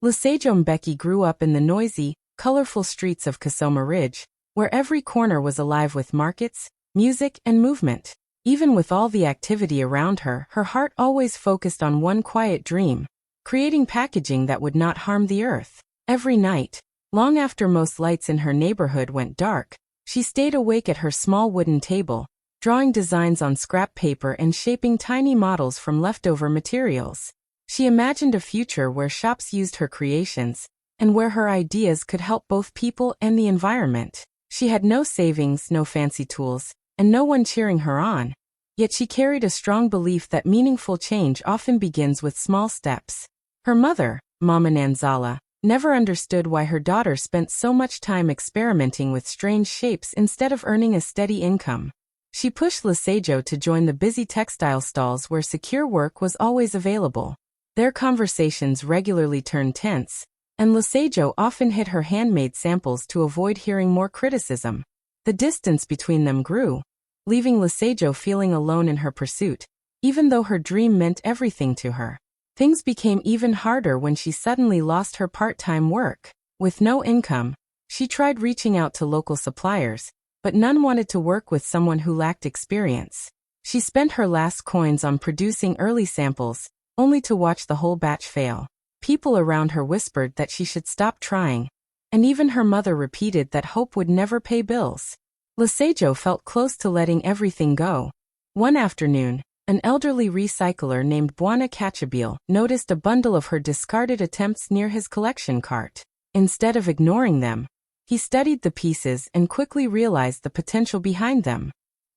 Lesage Mbeki grew up in the noisy, colorful streets of Kasoma Ridge, where every corner was alive with markets, music, and movement. Even with all the activity around her, her heart always focused on one quiet dream: creating packaging that would not harm the earth. Every night, long after most lights in her neighborhood went dark, she stayed awake at her small wooden table, drawing designs on scrap paper and shaping tiny models from leftover materials. She imagined a future where shops used her creations, and where her ideas could help both people and the environment. She had no savings, no fancy tools, and no one cheering her on. Yet she carried a strong belief that meaningful change often begins with small steps. Her mother, Mama Nanzala, never understood why her daughter spent so much time experimenting with strange shapes instead of earning a steady income. She pushed Lesage to join the busy textile stalls where secure work was always available. Their conversations regularly turned tense, and Lesage often hid her handmade samples to avoid hearing more criticism. The distance between them grew, leaving Lesage feeling alone in her pursuit, even though her dream meant everything to her. Things became even harder when she suddenly lost her part-time work. With no income, she tried reaching out to local suppliers, but none wanted to work with someone who lacked experience. She spent her last coins on producing early samples, only to watch the whole batch fail. People around her whispered that she should stop trying, and even her mother repeated that hope would never pay bills. Lesage felt close to letting everything go. One afternoon, an elderly recycler named Bwana Kachabil noticed a bundle of her discarded attempts near his collection cart. Instead of ignoring them, he studied the pieces and quickly realized the potential behind them.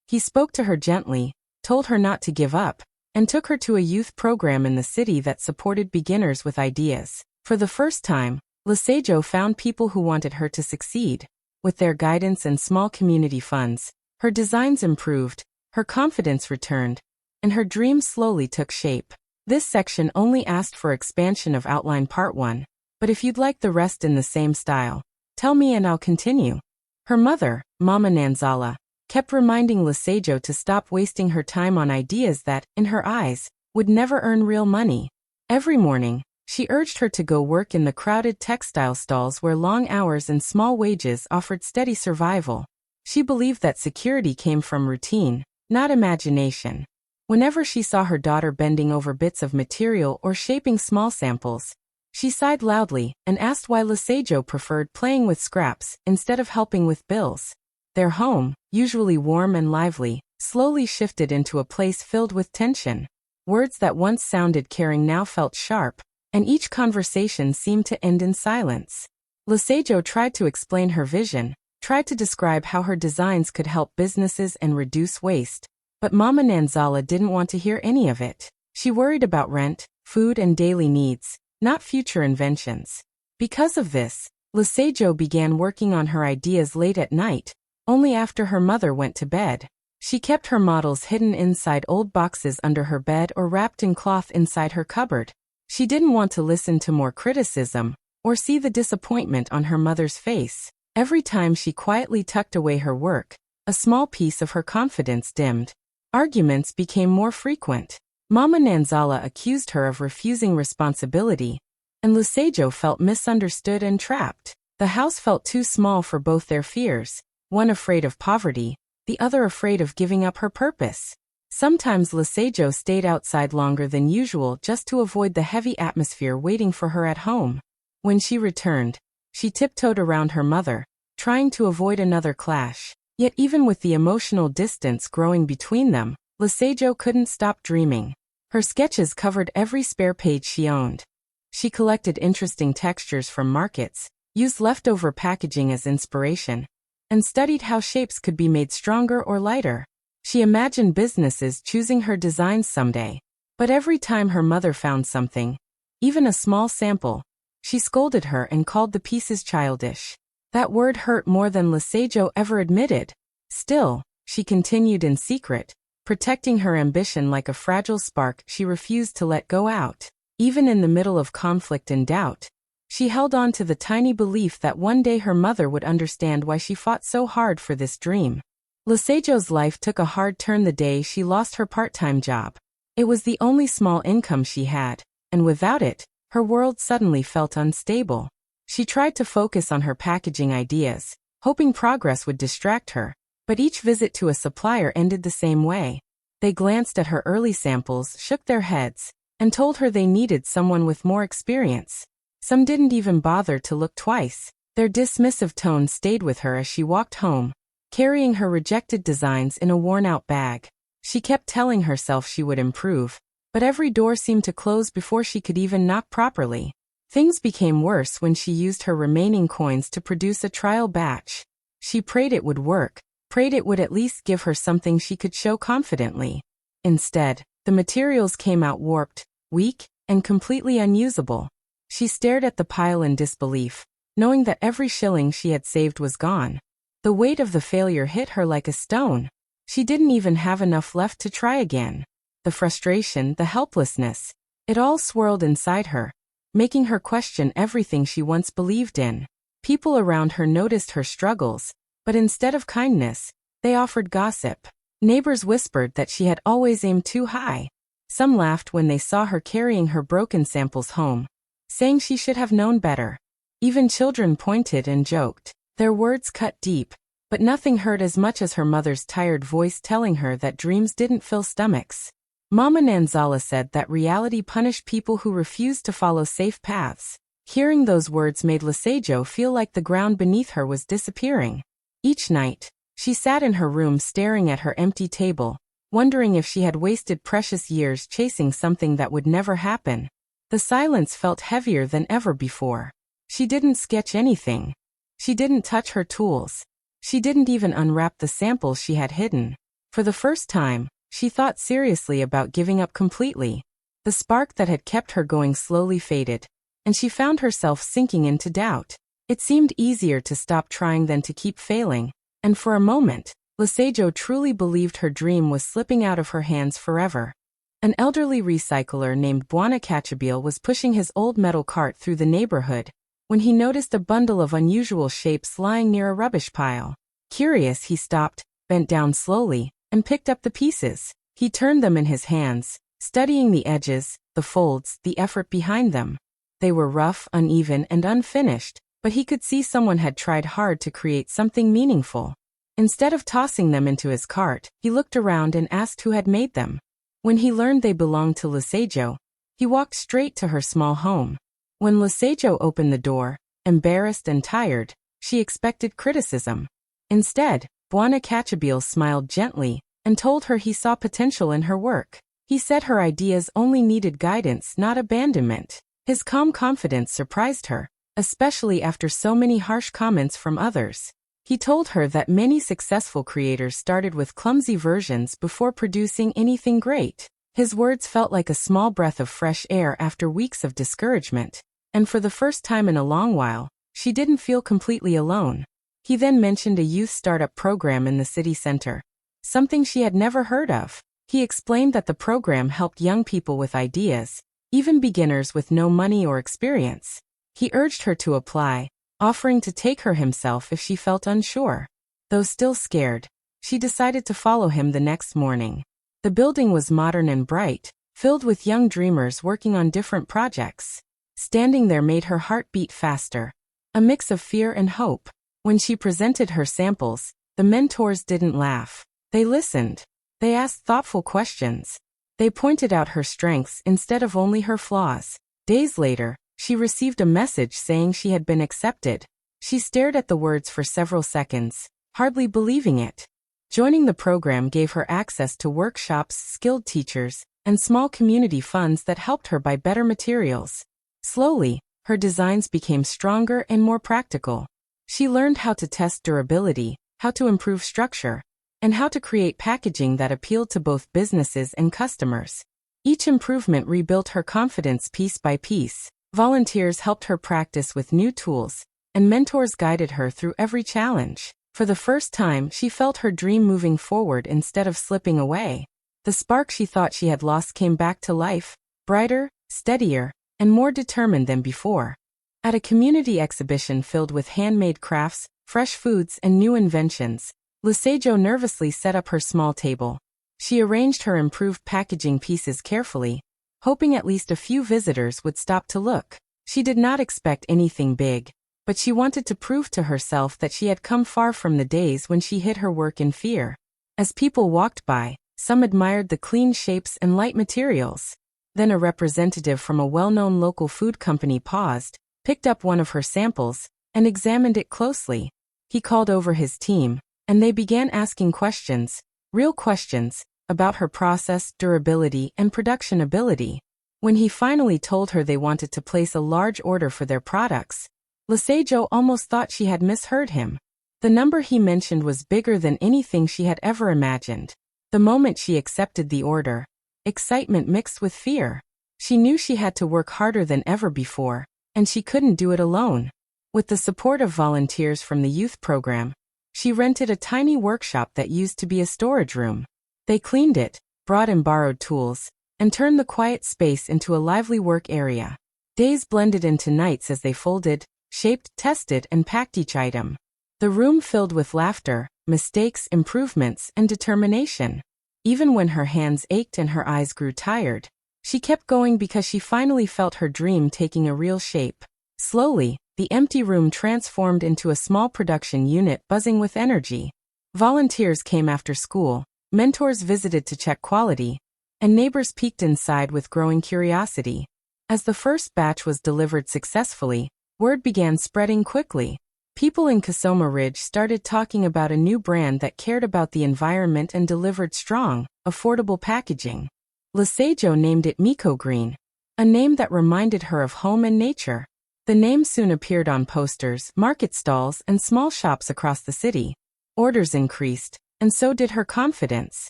He spoke to her gently, told her not to give up, and took her to a youth program in the city that supported beginners with ideas. For the first time, Lesage found people who wanted her to succeed. With their guidance and small community funds, her designs improved, her confidence returned, and her dream slowly took shape. This section only asked for expansion of outline part 1, but if you'd like the rest in the same style, tell me and I'll continue. Her mother, Mama Nanzala, kept reminding Lesage to stop wasting her time on ideas that, in her eyes, would never earn real money. Every morning, she urged her to go work in the crowded textile stalls where long hours and small wages offered steady survival. She believed that security came from routine, not imagination. Whenever she saw her daughter bending over bits of material or shaping small samples, she sighed loudly and asked why Lesage preferred playing with scraps instead of helping with bills. Their home, usually warm and lively, slowly shifted into a place filled with tension. Words that once sounded caring now felt sharp, and each conversation seemed to end in silence. Lesage tried to explain her vision, tried to describe how her designs could help businesses and reduce waste, but Mama Nanzala didn't want to hear any of it. She worried about rent, food, and daily needs, not future inventions. Because of this, Lesage began working on her ideas late at night, only after her mother went to bed. She kept her models hidden inside old boxes under her bed or wrapped in cloth inside her cupboard. She didn't want to listen to more criticism, or see the disappointment on her mother's face. Every time she quietly tucked away her work, a small piece of her confidence dimmed. Arguments became more frequent. Mama Nanzala accused her of refusing responsibility, and Lesage felt misunderstood and trapped. The house felt too small for both their fears, one afraid of poverty, the other afraid of giving up her purpose. Sometimes Lesage stayed outside longer than usual just to avoid the heavy atmosphere waiting for her at home. When she returned, she tiptoed around her mother, trying to avoid another clash. Yet even with the emotional distance growing between them, Lesage couldn't stop dreaming. Her sketches covered every spare page she owned. She collected interesting textures from markets, used leftover packaging as inspiration, and studied how shapes could be made stronger or lighter. She imagined businesses choosing her designs someday. But every time her mother found something, even a small sample, she scolded her and called the pieces childish. That word hurt more than Lesage ever admitted. Still, she continued in secret, protecting her ambition like a fragile spark she refused to let go out. Even in the middle of conflict and doubt, she held on to the tiny belief that one day her mother would understand why she fought so hard for this dream. Lesage's life took a hard turn the day she lost her part-time job. It was the only small income she had, and without it, her world suddenly felt unstable. She tried to focus on her packaging ideas, hoping progress would distract her, but each visit to a supplier ended the same way. They glanced at her early samples, shook their heads, and told her they needed someone with more experience. Some didn't even bother to look twice. Their dismissive tone stayed with her as she walked home, carrying her rejected designs in a worn-out bag. She kept telling herself she would improve, but every door seemed to close before she could even knock properly. Things became worse when she used her remaining coins to produce a trial batch. She prayed it would work, prayed it would at least give her something she could show confidently. Instead, the materials came out warped, weak, and completely unusable. She stared at the pile in disbelief, knowing that every shilling she had saved was gone. The weight of the failure hit her like a stone. She didn't even have enough left to try again. The frustration, the helplessness, it all swirled inside her, making her question everything she once believed in. People around her noticed her struggles, but instead of kindness, they offered gossip. Neighbors whispered that she had always aimed too high. Some laughed when they saw her carrying her broken samples home, saying she should have known better. Even children pointed and joked. Their words cut deep, but nothing hurt as much as her mother's tired voice telling her that dreams didn't fill stomachs. Mama Nanzala said that reality punished people who refused to follow safe paths. Hearing those words made Lisejo feel like the ground beneath her was disappearing. Each night, she sat in her room staring at her empty table, wondering if she had wasted precious years chasing something that would never happen. The silence felt heavier than ever before. She didn't sketch anything. She didn't touch her tools. She didn't even unwrap the samples she had hidden. For the first time, she thought seriously about giving up completely. The spark that had kept her going slowly faded, and she found herself sinking into doubt. It seemed easier to stop trying than to keep failing, and for a moment, Lisejo truly believed her dream was slipping out of her hands forever. An elderly recycler named Bwana Kachabil was pushing his old metal cart through the neighborhood when he noticed a bundle of unusual shapes lying near a rubbish pile. Curious, he stopped, bent down slowly, and picked up the pieces. He turned them in his hands, studying the edges, the folds, the effort behind them. They were rough, uneven, and unfinished, but he could see someone had tried hard to create something meaningful. Instead of tossing them into his cart, he looked around and asked who had made them. When he learned they belonged to Lisejo, he walked straight to her small home. When Lisejo opened the door, embarrassed and tired, she expected criticism. Instead, Bwana Kachabil smiled gently and told her he saw potential in her work. He said her ideas only needed guidance, not abandonment. His calm confidence surprised her, especially after so many harsh comments from others. He told her that many successful creators started with clumsy versions before producing anything great. His words felt like a small breath of fresh air after weeks of discouragement, and for the first time in a long while, she didn't feel completely alone. He then mentioned a youth startup program in the city center, something she had never heard of. He explained that the program helped young people with ideas, even beginners with no money or experience. He urged her to apply, offering to take her himself if she felt unsure. Though still scared, she decided to follow him the next morning. The building was modern and bright, filled with young dreamers working on different projects. Standing there made her heart beat faster, a mix of fear and hope. When she presented her samples, the mentors didn't laugh. They listened. They asked thoughtful questions. They pointed out her strengths instead of only her flaws. Days later, she received a message saying she had been accepted. She stared at the words for several seconds, hardly believing it. Joining the program gave her access to workshops, skilled teachers, and small community funds that helped her buy better materials. Slowly, her designs became stronger and more practical. She learned how to test durability, how to improve structure, and how to create packaging that appealed to both businesses and customers. Each improvement rebuilt her confidence piece by piece. Volunteers helped her practice with new tools, and mentors guided her through every challenge. For the first time, she felt her dream moving forward instead of slipping away. The spark she thought she had lost came back to life, brighter, steadier, and more determined than before. At a community exhibition filled with handmade crafts, fresh foods, and new inventions, Lisejo nervously set up her small table. She arranged her improved packaging pieces carefully, hoping at least a few visitors would stop to look. She did not expect anything big, but she wanted to prove to herself that she had come far from the days when she hid her work in fear. As people walked by, some admired the clean shapes and light materials. Then a representative from a well-known local food company paused, picked up one of her samples, and examined it closely. He called over his team, and they began asking questions, real questions, about her process, durability, and production ability. When he finally told her they wanted to place a large order for their products, Lesego almost thought she had misheard him. The number he mentioned was bigger than anything she had ever imagined. The moment she accepted the order, excitement mixed with fear. She knew she had to work harder than ever before, and she couldn't do it alone. With the support of volunteers from the youth program, she rented a tiny workshop that used to be a storage room. They cleaned it, brought in borrowed tools, and turned the quiet space into a lively work area. Days blended into nights as they folded, shaped, tested, and packed each item. The room filled with laughter, mistakes, improvements, and determination. Even when her hands ached and her eyes grew tired, she kept going because she finally felt her dream taking a real shape. Slowly, the empty room transformed into a small production unit buzzing with energy. Volunteers came after school, mentors visited to check quality, and neighbors peeked inside with growing curiosity. As the first batch was delivered successfully, word began spreading quickly. People in Kasoma Ridge started talking about a new brand that cared about the environment and delivered strong, affordable packaging. Lesego named it Miko Green, a name that reminded her of home and nature. The name soon appeared on posters, market stalls, and small shops across the city. Orders increased, and so did her confidence.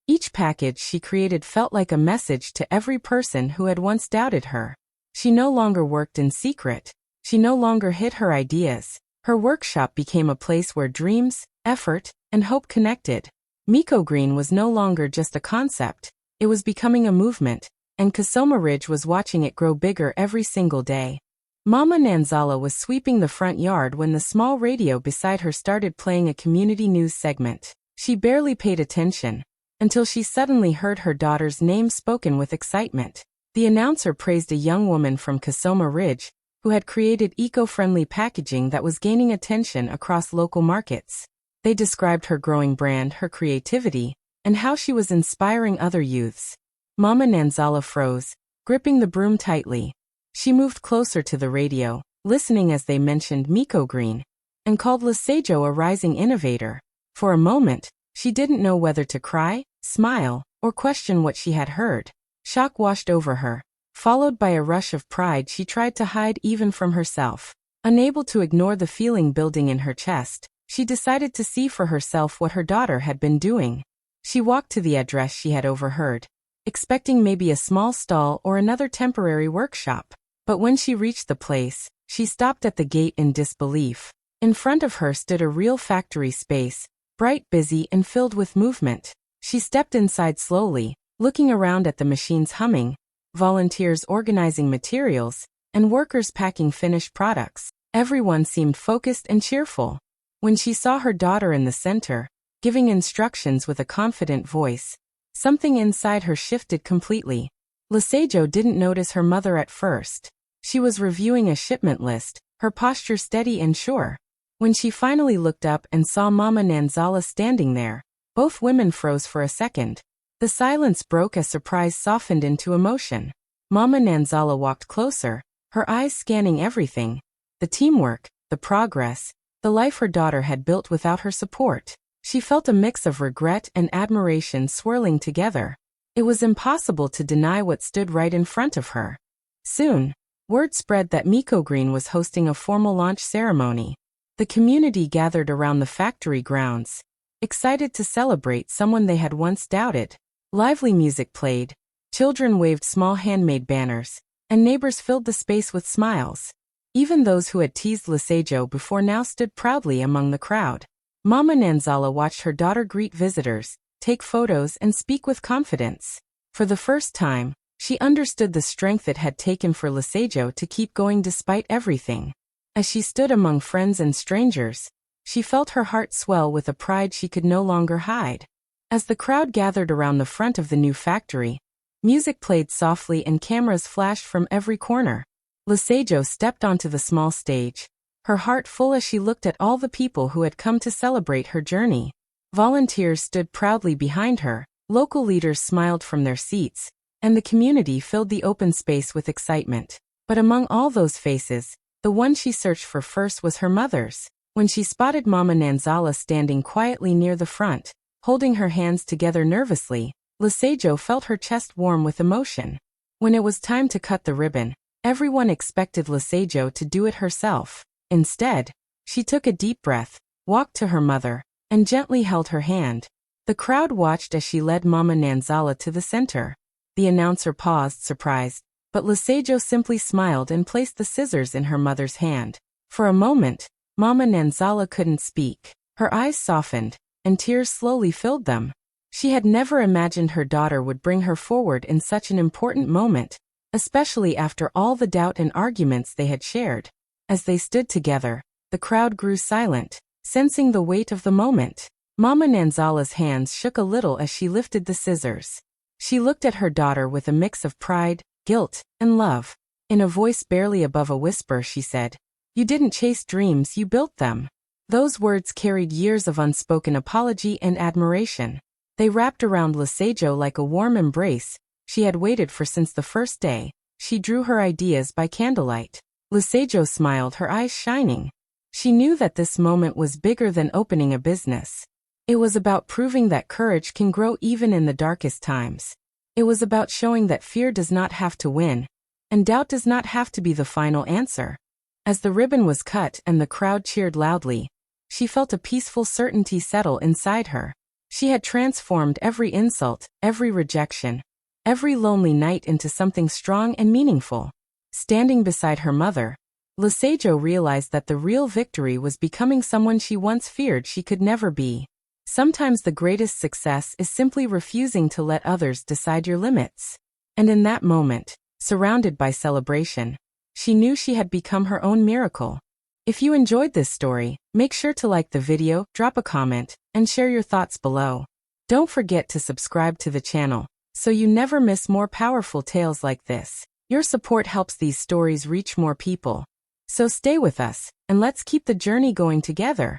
Each package she created felt like a message to every person who had once doubted her. She no longer worked in secret. She no longer hid her ideas. Her workshop became a place where dreams, effort, and hope connected. Miko Green was no longer just a concept. It was becoming a movement, and Kasoma Ridge was watching it grow bigger every single day. Mama Nanzala was sweeping the front yard when the small radio beside her started playing a community news segment. She barely paid attention, until she suddenly heard her daughter's name spoken with excitement. The announcer praised a young woman from Kasoma Ridge, who had created eco-friendly packaging that was gaining attention across local markets. They described her growing brand, her creativity, and how she was inspiring other youths. Mama Nanzala froze, gripping the broom tightly. She moved closer to the radio, listening as they mentioned Miko Green, and called Lesego a rising innovator. For a moment, she didn't know whether to cry, smile, or question what she had heard. Shock washed over her. Followed by a rush of pride she tried to hide even from herself. Unable to ignore the feeling building in her chest, she decided to see for herself what her daughter had been doing. She walked to the address she had overheard, expecting maybe a small stall or another temporary workshop. But when she reached the place, she stopped at the gate in disbelief. In front of her stood a real factory space, bright, busy, and filled with movement. She stepped inside slowly, looking around at the machines humming, volunteers organizing materials, and workers packing finished products. Everyone seemed focused and cheerful. When she saw her daughter in the center, giving instructions with a confident voice, something inside her shifted completely. Lesego didn't notice her mother at first. She was reviewing a shipment list, her posture steady and sure. When she finally looked up and saw Mama Nanzala standing there, both women froze for a second. The silence broke as surprise softened into emotion. Mama Nanzala walked closer, her eyes scanning everything. The teamwork, the progress, the life her daughter had built without her support. She felt a mix of regret and admiration swirling together. It was impossible to deny what stood right in front of her. Soon, word spread that Miko Green was hosting a formal launch ceremony. The community gathered around the factory grounds, excited to celebrate someone they had once doubted. Lively music played, children waved small handmade banners, and neighbors filled the space with smiles. Even those who had teased Lesego before now stood proudly among the crowd. Mama Nanzala watched her daughter greet visitors, take photos, and speak with confidence. For the first time, she understood the strength it had taken for Lesego to keep going despite everything. As she stood among friends and strangers, she felt her heart swell with a pride she could no longer hide. As the crowd gathered around the front of the new factory, Music played softly and cameras flashed from every corner. Lesego stepped onto the small stage, her heart full as she looked at all the people who had come to celebrate her journey. Volunteers stood proudly behind her, local leaders smiled from their seats, and the community filled the open space with excitement. But among all those faces, the one she searched for first was her mother's. When she spotted Mama Nanzala standing quietly near the front, holding her hands together nervously, Lesego felt her chest warm with emotion. When it was time to cut the ribbon, everyone expected Lesego to do it herself. Instead, she took a deep breath, walked to her mother, and gently held her hand. The crowd watched as she led Mama Nanzala to the center. The announcer paused, surprised, but Lesego simply smiled and placed the scissors in her mother's hand. For a moment, Mama Nanzala couldn't speak. Her eyes softened, and tears slowly filled them. She had never imagined her daughter would bring her forward in such an important moment, especially after all the doubt and arguments they had shared. As they stood together, the crowd grew silent, sensing the weight of the moment. Mama Nanzala's hands shook a little as she lifted the scissors. She looked at her daughter with a mix of pride, guilt, and love. In a voice barely above a whisper, she said, "You didn't chase dreams, you built them." Those words carried years of unspoken apology and admiration. They wrapped around Lesego like a warm embrace she had waited for since the first day she drew her ideas by candlelight. Lesego smiled, her eyes shining. She knew that this moment was bigger than opening a business. It was about proving that courage can grow even in the darkest times. It was about showing that fear does not have to win, and doubt does not have to be the final answer. As the ribbon was cut and the crowd cheered loudly, she felt a peaceful certainty settle inside her. She had transformed every insult, every rejection, every lonely night into something strong and meaningful. Standing beside her mother, Lesego realized that the real victory was becoming someone she once feared she could never be. Sometimes the greatest success is simply refusing to let others decide your limits. And in that moment, surrounded by celebration, she knew she had become her own miracle. If you enjoyed this story, make sure to like the video, drop a comment, and share your thoughts below. Don't forget to subscribe to the channel, so you never miss more powerful tales like this. Your support helps these stories reach more people. So stay with us, and let's keep the journey going together.